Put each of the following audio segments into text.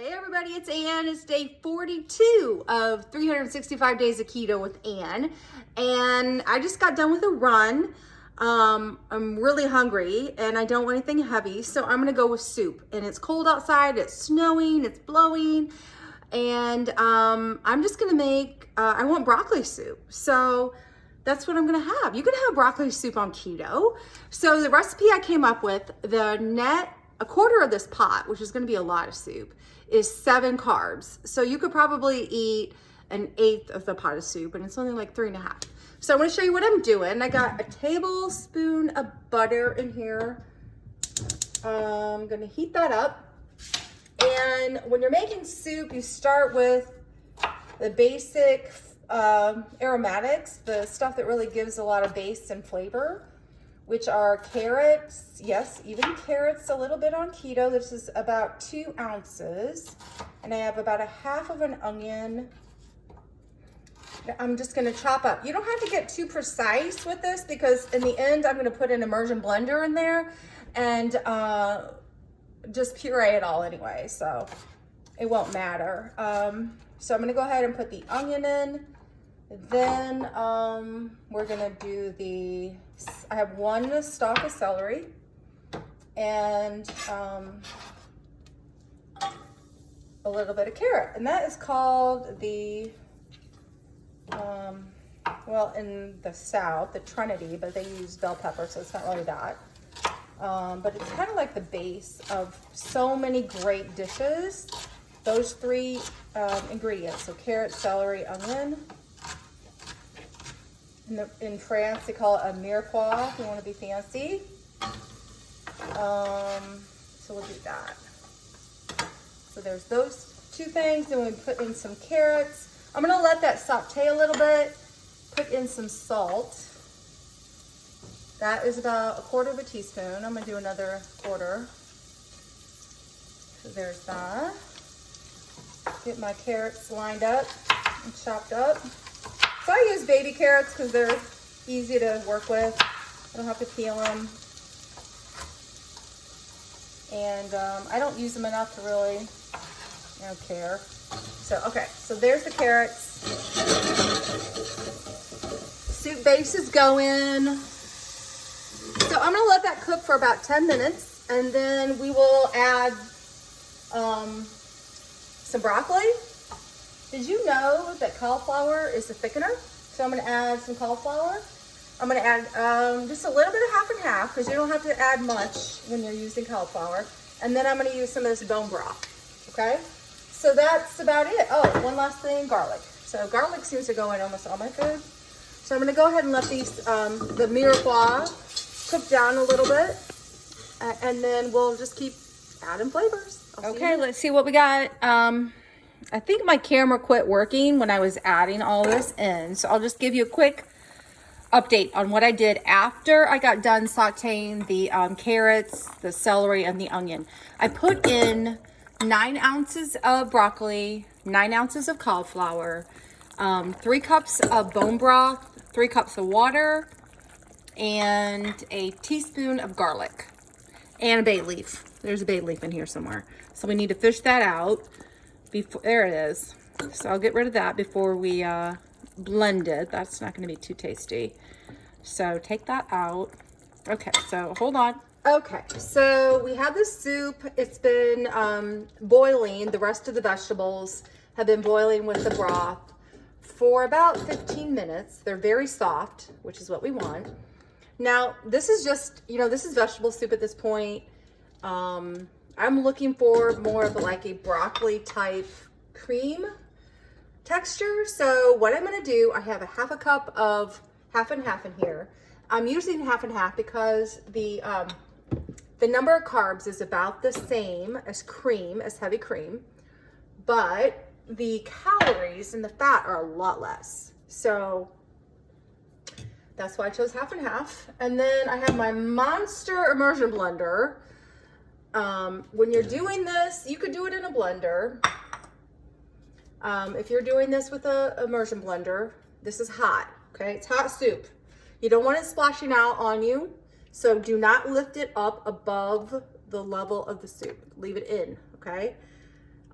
Hey everybody, it's Ann. It's day 42 of 365 Days of Keto with Ann. And I just got done with a run. I'm really hungry and I don't want anything heavy, so I'm gonna go with soup. And it's cold outside, it's snowing, it's blowing. And I'm just gonna make, I want broccoli soup. So that's what I'm gonna have. You can have broccoli soup on keto. So the recipe I came up with, a quarter of this pot, which is gonna be a lot of soup, is 7 carbs. So you could probably eat an 1/8 of the pot of soup and it's only like 3.5. So I'm gonna show you what I'm doing. I got a tablespoon of butter in here. I'm gonna heat that up. And when you're making soup, you start with the basic aromatics, the stuff that really gives a lot of base and flavor, which are carrots. Yes, even carrots a little bit on keto. This is about 2 ounces. And I have about 1/2 of an onion. I'm just gonna chop up. You don't have to get too precise with this because in the end, I'm gonna put an immersion blender in there and just puree it all anyway, so it won't matter. So I'm gonna go ahead and put the onion in. Then we're gonna do I have 1 stalk of celery and a little bit of carrot. And that is called the, well, in the South, the Trinity, but they use bell pepper, so it's not really that. But it's kind of like the base of so many great dishes. Those 3 ingredients, so carrot, celery, onion. In France, they call it a mirepoix, if you want to be fancy. So we'll do that. So there's those 2 things. Then we put in some carrots. I'm going to let that saute a little bit. Put in some salt. That is about 1/4 teaspoon. I'm going to do another 1/4. So there's that. Get my carrots lined up and chopped up. So I use baby carrots because they're easy to work with. I don't have to peel them. And I don't use them enough to really, care. So, okay, so there's the carrots. Soup base is going. So I'm gonna let that cook for about 10 minutes and then we will add some broccoli. Did you know that cauliflower is a thickener? So I'm gonna add some cauliflower. I'm gonna add just a little bit of 1/2 and 1/2 because you don't have to add much when you're using cauliflower. And then I'm gonna use some of this bone broth, okay? So that's about it. Oh, one last thing, garlic. So garlic seems to go in almost all my food. So I'm gonna go ahead and let these, the mirepoix cook down a little bit. And then we'll just keep adding flavors. Okay, let's see what we got. I think my camera quit working when I was adding all this in. So I'll just give you a quick update on what I did after I got done sauteing the carrots, the celery, and the onion. I put in 9 ounces of broccoli, 9 ounces of cauliflower, 3 cups of bone broth, 3 cups of water, and a teaspoon of garlic, and a bay leaf. There's a bay leaf in here somewhere. So we need to fish that out. There it is. So I'll get rid of that before we blend it. That's not going to be too tasty. So take that out. Okay, so hold on. Okay, so we have the soup. It's been boiling. The rest of the vegetables have been boiling with the broth for about 15 minutes. They're very soft, which is what we want. Now, this is just, this is vegetable soup at this point. I'm looking for more of like a broccoli type cream texture. So what I'm gonna do, I have a 1/2 cup of 1/2 and 1/2 in here. I'm using 1/2 and 1/2 because the number of carbs is about the same as heavy cream, but the calories and the fat are a lot less. So that's why I chose 1/2 and 1/2. And then I have my monster immersion blender. When you're doing this, you could do it in a blender. If you're doing this with a immersion blender, this is hot, okay? It's hot soup. You don't want it splashing out on you, so do not lift it up above the level of the soup. Leave it in, okay?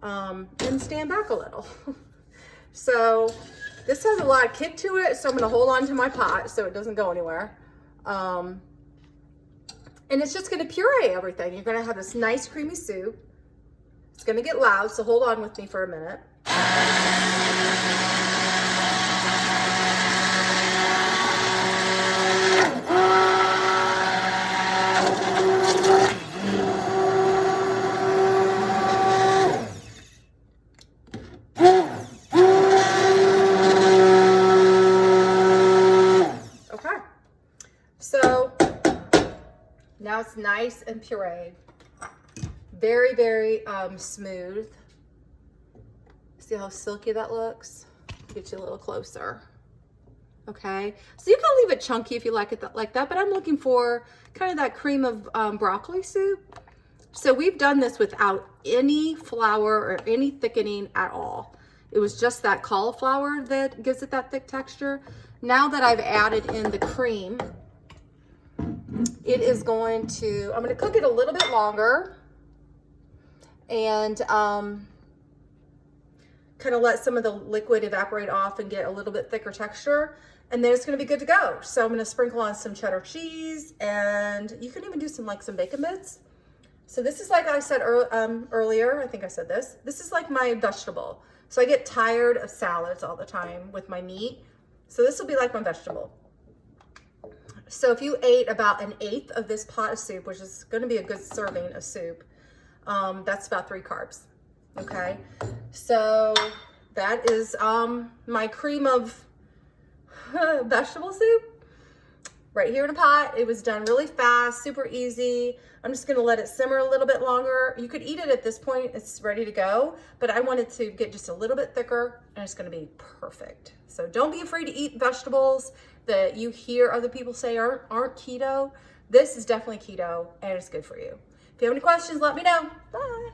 and stand back a little. So this has a lot of kick to it, so I'm gonna hold on to my pot so it doesn't go anywhere. And it's just gonna puree everything. You're gonna have this nice creamy soup. It's gonna get loud, so hold on with me for a minute. Okay, so now it's nice and pureed. Very, very smooth. See how silky that looks? Get you a little closer. Okay, so you can leave it chunky if you like it like that, but I'm looking for kind of that cream of broccoli soup. So we've done this without any flour or any thickening at all. It was just that cauliflower that gives it that thick texture. Now that I've added in the cream, it is going to, I'm going to cook it a little bit longer and kind of let some of the liquid evaporate off and get a little bit thicker texture. And then it's going to be good to go. So I'm going to sprinkle on some cheddar cheese, and you can even do some bacon bits. So this is, like I said earlier, I think I said this. This is like my vegetable. So I get tired of salads all the time with my meat. So this will be like my vegetable. So if you ate about 1/8 of this pot of soup, which is going to be a good serving of soup, that's about 3 carbs. Okay. So that is my cream of vegetable soup right here in a pot. It was done really fast, super easy. I'm just going to let it simmer a little bit longer. You could eat it at this point. It's ready to go, but I wanted to get just a little bit thicker, and it's going to be perfect. So don't be afraid to eat vegetables that you hear other people say aren't keto. This is definitely keto, and it's good for you. If you have any questions, let me know. Bye.